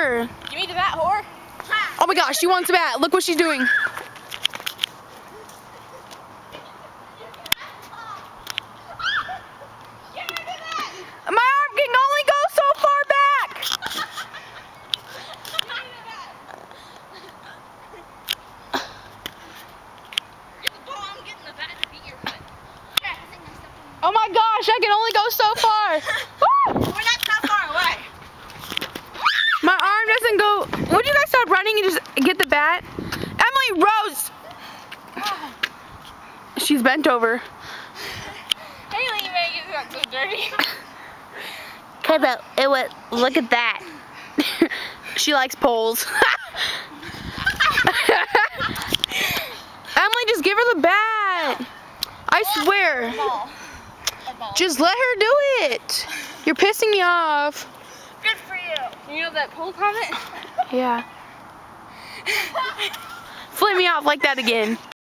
her. Give me the bat, whore. Oh my gosh, she wants a bat. Look what she's doing. My arm can only go so far back. Get the ball, I'm getting the bat to beat your foot. Oh my gosh, I can only go so far. We're not that far away. My arm doesn't go. Would you guys stop running and just get the bat? Emily, Rose. She's bent over. Haley, you make it got so dirty. Okay, but look at that. She likes poles. Emily, just give her the bat. I swear. A ball. Just let her do it. You're pissing me off. Good for you. You know that pole comment? Yeah. Flip me off like that again.